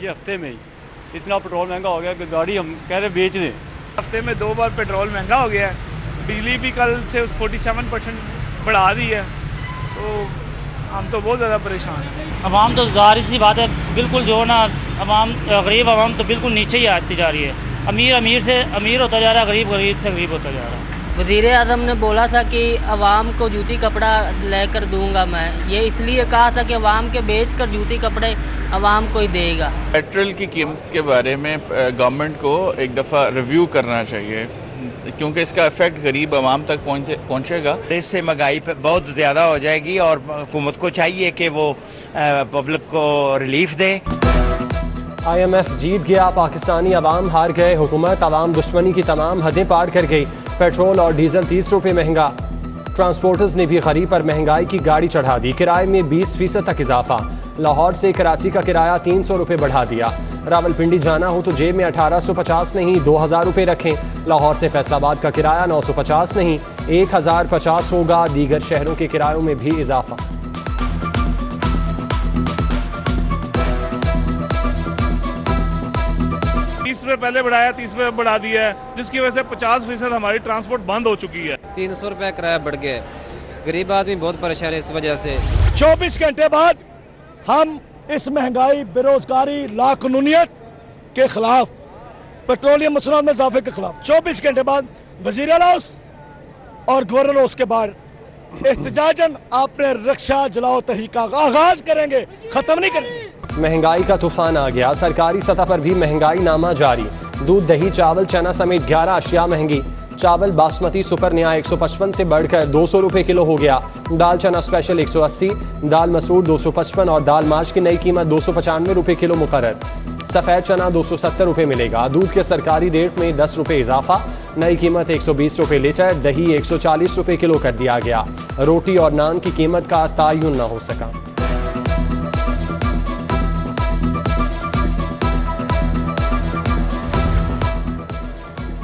ये हफ्ते में ही इतना पेट्रोल महंगा हो गया कि गाड़ी हम कह रहे बेच दें। हफ्ते में 2 बार पेट्रोल महंगा हो गया है, बिजली भी कल से 47% बढ़ा दी है, तो हम तो बहुत ज़्यादा परेशान हैं। अवाम तो ज़ाहिर सी बात है, बिल्कुल जो ना अवाम गरीब अवाम तो बिल्कुल नीचे ही आती जा रही है। अमीर से अमीर होता जा रहा है, गरीब से गरीब होता जा रहा है। वज़ीर-ए-आज़म ने बोला था कि अवाम को जूती कपड़ा लेकर दूंगा मैं, ये इसलिए कहा था कि अवाम के बेच कर जूती कपड़े अवाम को ही देगा। पेट्रोल की कीमत के बारे में गवर्नमेंट को एक दफ़ा रिव्यू करना चाहिए, क्योंकि इसका इफेक्ट गरीब आवाम तक पहुँचेगा। इससे महंगाई पे बहुत ज़्यादा हो जाएगी और हुकूमत को चाहिए कि वो पब्लिक को रिलीफ दे। IMF जीत गया, पाकिस्तानी अवाम हार गए, हुकूमत अवाम दुश्मनी की तमाम हदें पार कर गई। पेट्रोल और डीजल 30 रुपये महंगा। ट्रांसपोर्टर्स ने भी गरीब पर महंगाई की गाड़ी चढ़ा दी, किराए में 20% तक इजाफा। लाहौर से कराची का किराया 300 रुपये बढ़ा दिया। रावलपिंडी जाना हो तो जेब में 1850 नहीं 2000 रुपये रखें। लाहौर से फैसलाबाद का किराया 950 नहीं 1050 होगा। दीगर शहरों के किरायों में भी इजाफा। 30 रुपये पहले बढ़ाया, 30 रुपये बढ़ा दिया है, जिसकी वजह से 50% हमारी ट्रांसपोर्ट बंद हो चुकी है। 300 रुपये किराया बढ़ गया है, गरीब आदमी बहुत परेशान है इस वजह से। 24 घंटे बाद हम इस महंगाई, बेरोजगारी, लाकानूनियत के खिलाफ, पेट्रोलियम मसनूआत में इजाफे के खिलाफ 24 घंटे बाद वज़ीर आला हाउस और गवर्नर हाउस के बाहर एहतजाजन अपने रक्षा जलाओ तहरीक का आगाज करेंगे, खत्म नहीं करेंगे। महंगाई का तूफान आ गया, सरकारी सतह पर भी महंगाई नामा जारी। दूध, दही, चावल, चना समेत 11 अशिया महंगी। चावल बासमती सुपर नया 155 से बढ़कर 200 रुपये किलो हो गया। दाल चना स्पेशल 180, दाल मसूर 255 और दाल माश की नई कीमत 295 रुपये किलो मुकर्रर। सफ़ेद चना 270 रुपये मिलेगा। दूध के सरकारी रेट में 10 रुपये इजाफा, नई कीमत 120 रुपये लीटर। दही 140 रुपये किलो कर दिया गया। रोटी और नान की कीमत का तयन न हो सका।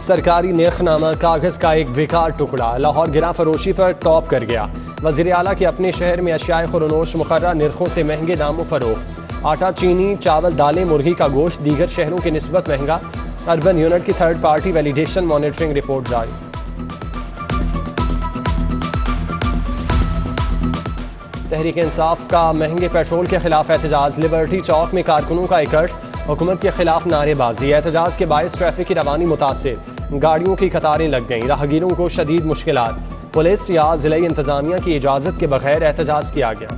सरकारी निर्खनामा कागज का एक बेकार टुकड़ा लाहौर गिरा फरोशी पर टॉप कर गया। वज़ीर आला के अपने शहर में अशियाए खुरनोश मुकर्रर निर्खों से महंगे दामों फरोख्त। आटा, चीनी, चावल, दालें, मुर्गी का गोश्त दीगर शहरों की निस्बत महंगा। अर्बन यूनिट की third party validation monitoring report जारी। तहरीक इंसाफ का महंगे पेट्रोल के खिलाफ एहतजाज। लिबर्टी चौक में कारकुनों का इकट्ठ, हुकूमत के खिलाफ नारेबाजी। एहतजाज के बायस ट्रैफिक की रवानी मुतासिर, गाड़ियों की कतारें लग गईं, राहगीरों को शदीद मुश्किलात। पुलिस या जिला इंतजामिया की इजाज़त के बगैर एहतजाज किया गया।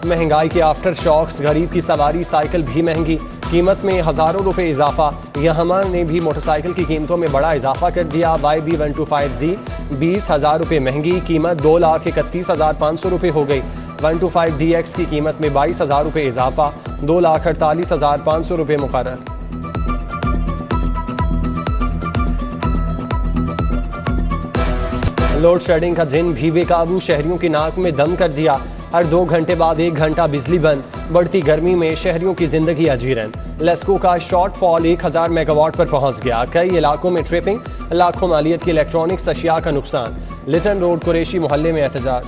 महंगाई के आफ्टर शॉक्स, गरीब की सवारी साइकिल भी महंगी, कीमत में हज़ारों रुपए इजाफा। यहमा ने भी मोटरसाइकिल की कीमतों में बड़ा इजाफा कर दिया। YB125Z 20,000 रुपये महंगी, कीमत 2,31,500 रुपये हो गई। 125DX की कीमत में 22,000 रुपये इजाफा, 2,48,500 रुपये मुकर्रर। लोड शेडिंग का जिन भी बेकाबू, शहरियों की नाक में दम कर दिया। हर 2 घंटे बाद 1 घंटा बिजली बंद। बढ़ती गर्मी में शहरियों की जिंदगी अजीरन। लेस्को का शॉर्टफॉल 1000 मेगावाट पर पहुंच गया। कई इलाकों में ट्रिपिंग, लाखों मालियत की इलेक्ट्रॉनिक्स अशिया का नुकसान। लिटन रोड कुरैशी मोहल्ले में एहतजाज।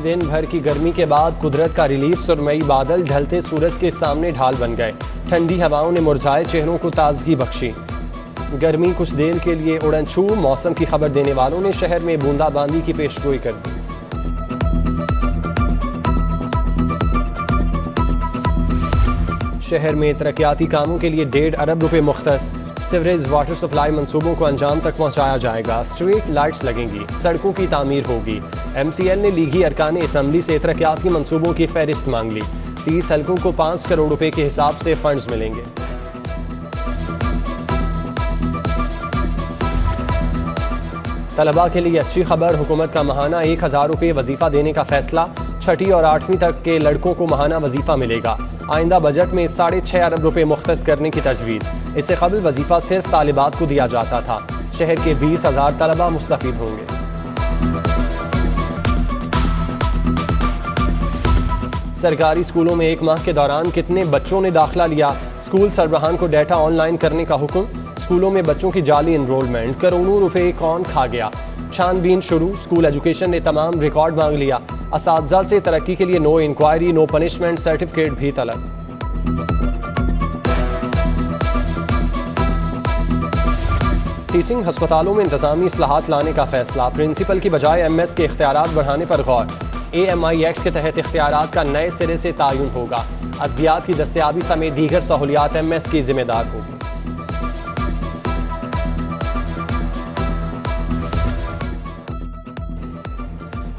दिन भर की गर्मी के बाद कुदरत का रिलीफ, सुरमई बादल ढलते सूरज के सामने ढाल बन गए। ठंडी हवाओं ने मुरझाए चेहरों को ताजगी बख्शी। गर्मी कुछ देर के लिए उड़न छू, मौसम की खबर देने वालों ने शहर में बूंदाबांदी की पेशगोई कर दी। शहर में तरक्याती कामों के लिए 1.5 अरब रुपए मुख्तस। सीवरेज वाटर सप्लाई मंसूबों को अंजाम तक पहुंचाया जाएगा। स्ट्रीट लाइट्स लगेंगी, सड़कों की तामीर होगी। MCL ने लीगी अरकान असम्बली से तरक्याती मंसूबों की फहरिस्त मांग ली। 30 हलकों को 5 करोड़ रुपए के हिसाब से फंड्स मिलेंगे। तलबा के लिए अच्छी खबर, हुकूमत का माहाना 1000 रुपये वजीफा देने का फैसला। 6ठी और 8वीं तक के लड़कों को माहाना वजीफा मिलेगा। आइंदा बजट में 6.5 अरब रुपये मुख्तस करने की तजवीज़। इससे कबल वजीफा सिर्फ तालिबात को दिया जाता था। शहर के 20,000 तलबा मुस्तफीद होंगे। सरकारी स्कूलों में 1 माह के दौरान कितने बच्चों ने दाखिला लिया? स्कूल सरबराहान को डाटा ऑनलाइन करने का हुक्म। स्कूलों में बच्चों की जाली एनरोलमेंट, करोड़ों रुपए कौन खा गया। छानबीन शुरू, स्कूल एजुकेशन ने तमाम रिकॉर्ड मांग लिया। असातिज़ा से तरक्की के लिए no inquiry no punishment certificate भी तलब। टीचिंग हस्पतालों में इंतजामी इस्लाहात लाने का फैसला, प्रिंसिपल की बजाय MS के इख्तियारात बढ़ाने पर गौर। AMI एक्ट के तहत इख्तियारात का नए सिरे से तायुन होगा। अद्वियात की दस्तयाबी समेत दीगर सहूलियात MS की जिम्मेदार होगी।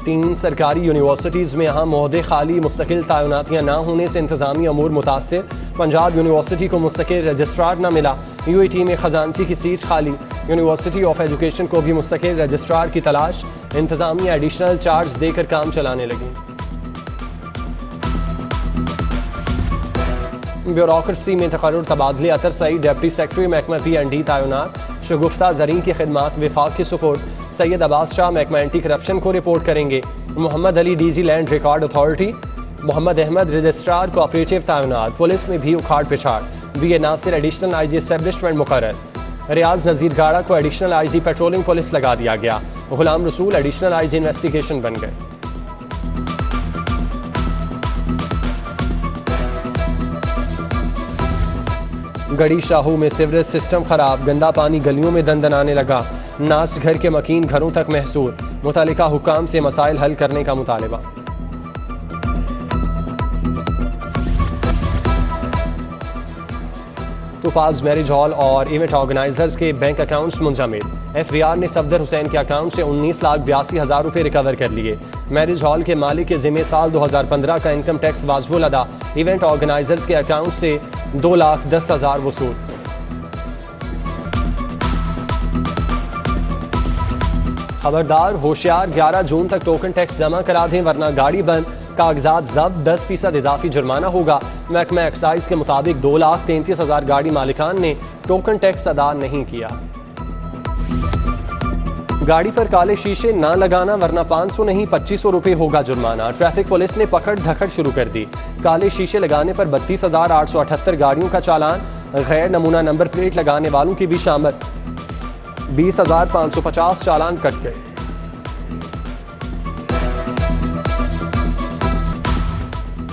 तीन सरकारी यूनिवर्सिटीज़ में अहम ओहदे खाली, मुस्तकिल तैनातियाँ न होने से इंतजामी अमूर मुतासिर। पंजाब यूनिवर्सिटी को मुस्तकिल रजिस्ट्रार न मिला। UAT में खजानची की सीट खाली। यूनिवर्सिटी ऑफ एजुकेशन को भी मुस्तकिल रजिस्ट्रार की तलाश। इंतजामिया एडिशनल चार्ज देकर काम चलाने लगी। ब्यूरोक्रेसी में तकर्रुर तबादले, अतर सईद डिप्टी सेक्रेटरी महकमा P&D तैनात। शगुफ्ता ज़रीन की खिदमात विफाक की सुपुर्द। सैयद अब्बास शाह महकमा एंटी करप्शन को रिपोर्ट करेंगे। Mohammad Ali DG land record authority. Mohammad Ahmed registrar cooperative तैनात। पुलिस में भी उखाड़ पिछाड़। BA Nasir additional IG establishment मुकर्रर। रियाज नज़ीर गाड़ा को एडिशनल IG पेट्रोलिंग पुलिस लगा दिया गया। Ghulam Rasool additional IG investigation बन गए। गड़ी शाहू में सीवरेज सिस्टम खराब, गंदा पानी गलियों में दंदनाने लगा। नास्ट घर के मकीन घरों तक महसूर। मुतालिका हुक्काम से मसाइल हल करने का मुतालबा। टोपाज मैरिज हॉल और इवेंट ऑर्गेनाइजर्स के बैंक अकाउंट्स मुंजमद। FBR ने सफदर हुसैन के अकाउंट से 19,82,000 रुपये रिकवर कर लिए। मैरिज हॉल के मालिक के जिम्मे साल 2015 का इनकम टैक्स वाजिबुल अदा। इवेंट ऑर्गेनाइजर्स के अकाउंट से 2,10,000 वसूल। खबरदार, होशियार, 11 जून तक टोकन टैक्स जमा करा दें वरना गाड़ी बंद, कागजात जब्त, 10% इजाफी जुर्माना होगा। महकमा एक्साइज के मुताबिक 2,33,000 गाड़ी मालिकान ने टोकन टैक्स अदा नहीं किया। गाड़ी पर काले शीशे ना लगाना वरना 500 नहीं 2500 रुपये होगा जुर्माना। ट्रैफिक पुलिस ने पकड़ धकड़ शुरू कर दी। काले शीशे लगाने पर 32,878 गाड़ियों का चालान। गैर नमूना नंबर प्लेट लगाने वालों की भी शामल। 20,550 चालान कट गए।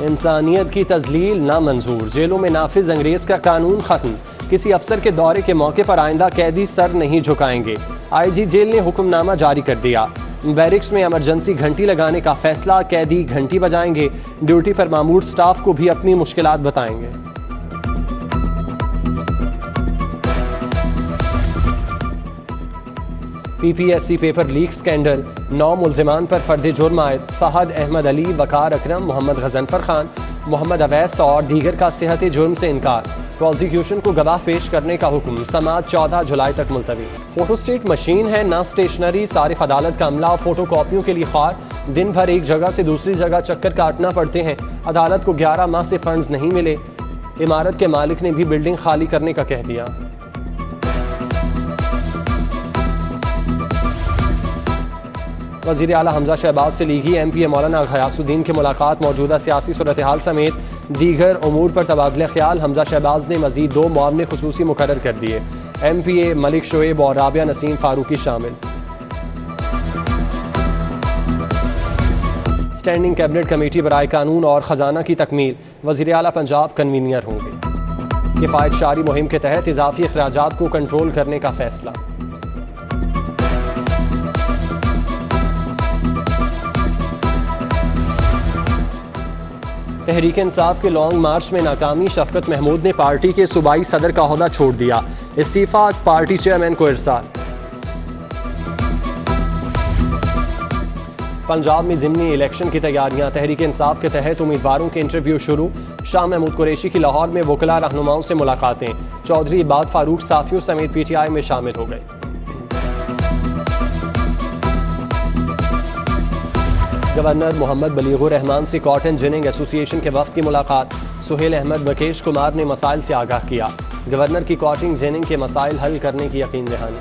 इंसानियत की तजलील ना मंजूर, जेलों में नाफिज अंग्रेज का कानून खत्म। किसी अफसर के दौरे के मौके पर आइंदा कैदी सर नहीं झुकाएंगे। IG जेल ने हुक्मनामा जारी कर दिया। बैरिक्स में इमरजेंसी घंटी लगाने का फैसला, कैदी घंटी बजाएंगे। ड्यूटी पर मामूर स्टाफ को भी अपनी मुश्किलात बताएंगे। PPSC पेपर लीक स्कैंडल, 9 मुल्जिमान पर फर्द जुर्म आयद। फहद अहमद अली, वकार अकरम, मोहम्मद गजनफर खान, मोहम्मद अवैस और दीगर का सेहत जुर्म से इनकार। प्रोसिक्यूशन को गवाह पेश करने का हुक्म। समाअत 14 जुलाई तक मुलतवी। फोटोस्टेट मशीन है ना स्टेशनरी, सारिफ अदालत का अमला फोटो कॉपियों के लिए ख्वार। दिन भर एक जगह से दूसरी जगह चक्कर काटना पड़ते हैं। अदालत को 11 माह से फंड्स नहीं मिले। इमारत के मालिक ने भी बिल्डिंग खाली करने का कह दिया। वज़ीर आला हमजा शहबाज से लीगी MPA मौलाना गयासुद्दीन की मुलाकात। मौजूदा सियासी सूरत हाल समेत दीगर उमूर पर तबादले ख्याल। हमजा शहबाज ने मजीद 2 मुआवने खुसूसी मुकर्रर कर दिए। MPA मलिक शोएब और राबिया नसीम फारूकी शामिल। स्टैंडिंग कैबिनेट कमेटी बराए कानून और ख़जाना की तकमील। वज़ीर आला पंजाब कन्वीनियर होंगे। किफ़ायत शारी मुहिम के तहत इजाफी अखराजात को कंट्रोल करने का फैसला। तहरीक इंसाफ के लॉन्ग मार्च में नाकामी। शफकत महमूद ने पार्टी के सूबाई सदर का ओहदा छोड़ दिया। इस्तीफा पार्टी चेयरमैन को इरसाल। पंजाब में ज़िमनी इलेक्शन की तैयारियां। तहरीक इंसाफ के तहत उम्मीदवारों के इंटरव्यू शुरू। शाह महमूद कुरैशी की लाहौर में वकला रहनुमाओं से मुलाकातें। चौधरी इबाद फारूक साथियों समेत PTI में शामिल हो गए। गवर्नर मोहम्मद बलीगुर रहमान से कॉटन जिनिंग एसोसिएशन के वफ्द की मुलाकात। सुहेल अहमद बकेश कुमार ने मसाइल से आगाह किया। गवर्नर की कॉटन जिनिंग के मसाइल हल करने की यकीन दहानी।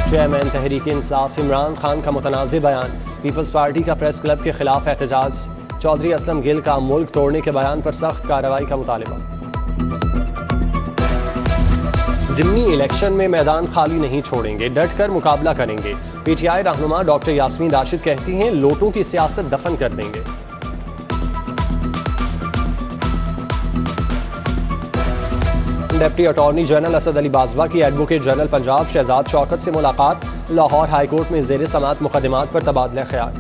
चेयरमैन तहरीक इंसाफ इमरान खान का मुतनाज़ बयान। पीपल्स पार्टी का प्रेस क्लब के खिलाफ एहतजाज। चौधरी असलम गिल का मुल्क तोड़ने के बयान पर सख्त कार्रवाई का मुतालबा। ज़िमनी इलेक्शन में मैदान खाली नहीं छोड़ेंगे, डट कर मुकाबला करेंगे। PTI रहनुमा डॉक्टर यास्मीन राशिद कहती हैं, लोटों की सियासत दफन कर देंगे। Deputy attorney general Asad Ali Bajwa की एडवोकेट जनरल पंजाब शहजाद शौकत से मुलाकात। लाहौर हाई कोर्ट में ज़ेर समाअत मुकदमात पर तबादला ख्याल।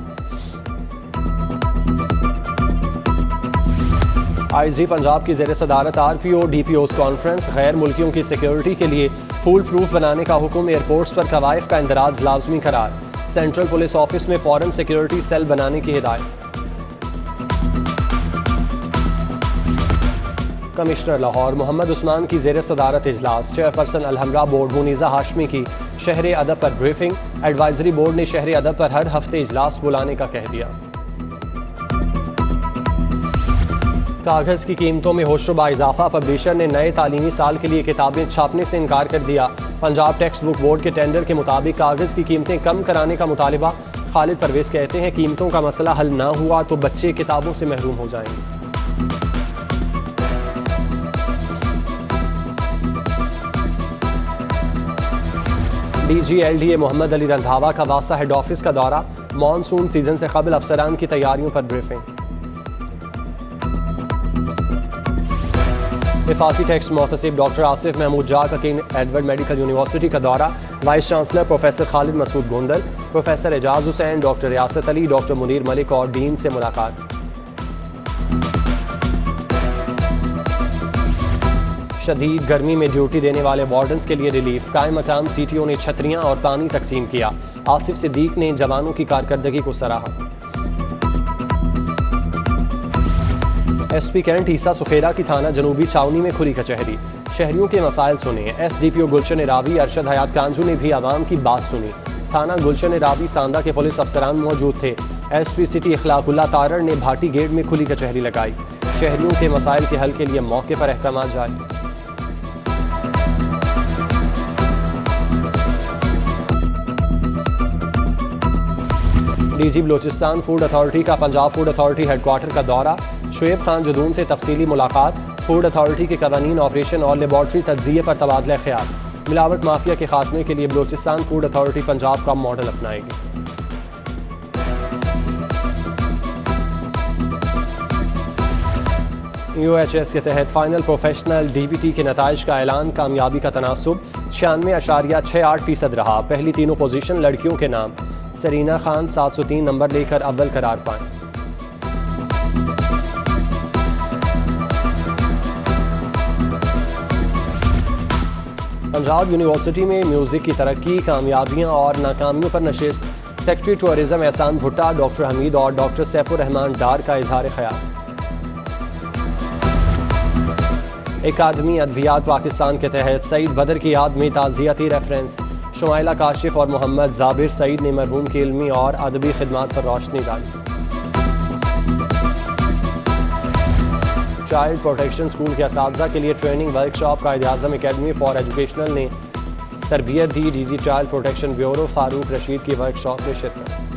IG पंजाब की ज़ेर सदारत RPO DPOs कॉन्फ्रेंस। गैर मुल्कियों की सिक्योरिटी के लिए फूल प्रूफ बनाने का हुक्म। एयरपोर्ट्स पर कवायद का इंदराज लाजमी करार। सेंट्रल पुलिस ऑफिस में फॉरेन सिक्योरिटी सेल बनाने की हिदायत। कमिश्नर लाहौर मोहम्मद उस्मान की ज़ेर सदारत इजलास। चेयरपर्सन अलहमरा बोर्ड मुनीज़ा हाशमी की शहर अदब पर ब्रीफिंग। एडवाइजरी बोर्ड ने शहर अदब पर हर हफ्ते इजलास बुलाने का कह दिया। कागज़ की कीमतों में होशरुबा इजाफा। पब्लिशर ने नए तालीमी साल के लिए किताबें छापने से इनकार कर दिया। पंजाब टेक्स्ट बुक बोर्ड के टेंडर के मुताबिक कागज़ की कीमतें कम कराने का मुतालिबा। खालिद परवेज़ कहते हैं, कीमतों का मसला हल ना हुआ तो बच्चे किताबों से महरूम हो जाएंगे। DG LDA मोहम्मद अली रंधावा का वासा हेड ऑफिस का दौरा। मॉनसून सीजन से कबल अफसरान की तैयारियों पर ब्रीफिंग। वफाकी टेक्स्ट मोहतसिब डॉक्टर आसिफ महमूद जा का किंग एडवर्ड मेडिकल यूनिवर्सिटी का दौरा। Vice chancellor professor Khalid Masood Gondal, professor Ijaz Hussain, doctor Riasat Ali, doctor Munir Malik और डीन से मुलाकात। शदीद गर्मी में ड्यूटी देने वाले वार्डन्स के लिए रिलीफ। कायम मकाम CTO ने छतरियां और पानी तकसीम किया। आसिफ सिद्दीक ने जवानों की कारकर्दगी को सराहा। SP कैंट ईसा सुखेरा की थाना जनूबी छावनी में खुली कचहरी। शहरियों के मसाइल सुने। SDPO गुलशन रावी अरशद हयात कांजू ने भी आवाम की बात सुनी। थाना गुलशन रावी सांदा के पुलिस अफसरान मौजूद थे। SP सिटी इखलाकुल्ला तारड़ ने भाटी गेट में खुली कचहरी लगाई। शहरियों के मसाइल के हल के लिए मौके पर अहकाम जारी। DG बलोचिस्तान फूड अथॉरिटी का पंजाब फूड अथॉरिटी हेडक्वार्टर का दौरा। शुएब खान जदून से तफसीली मुलाकात। फूड अथॉरिटी के कवानीन, ऑपरेशन और लेबॉर्ट्री तज्जिए पर तबादला ख्याल। मिलावट माफिया के खात्मे के लिए बलोचिस्तान फूड अथॉरिटी पंजाब का मॉडल अपनाएगी। UHS के तहत फाइनल प्रोफेशनल DBT के नताइज का ऐलान। कामयाबी का तनासुब 96.68% रहा। पहली तीनों पोजीशन लड़कियों के नाम। सरीना खान 703 नंबर लेकर अव्वल करार पाएं। पंजाब यूनिवर्सिटी में म्यूजिक की तरक्की, कामयाबियां और नाकामियों पर नशिस्त। सेक्रेटरी टूरिज्म एहसान भुट्टा, डॉक्टर हमीद और डॉक्टर सैफुर रहमान डार का इजहार ख्याल। अकादमी अदबियात पाकिस्तान के तहत सईद बदर की याद में ताज़ियती रेफरेंस। शुमाइला काशिफ और मोहम्मद जाबिर सईद ने मरहूम की इल्मी और अदबी खिदमात पर रोशनी डाली। चाइल्ड प्रोटेक्शन स्कूल के असातिज़ा के लिए training workshop. Quaid-e-Azam academy for educational ने तरबियत दी। DG child protection bureau Farooq Rashid की वर्कशॉप में शिरकत।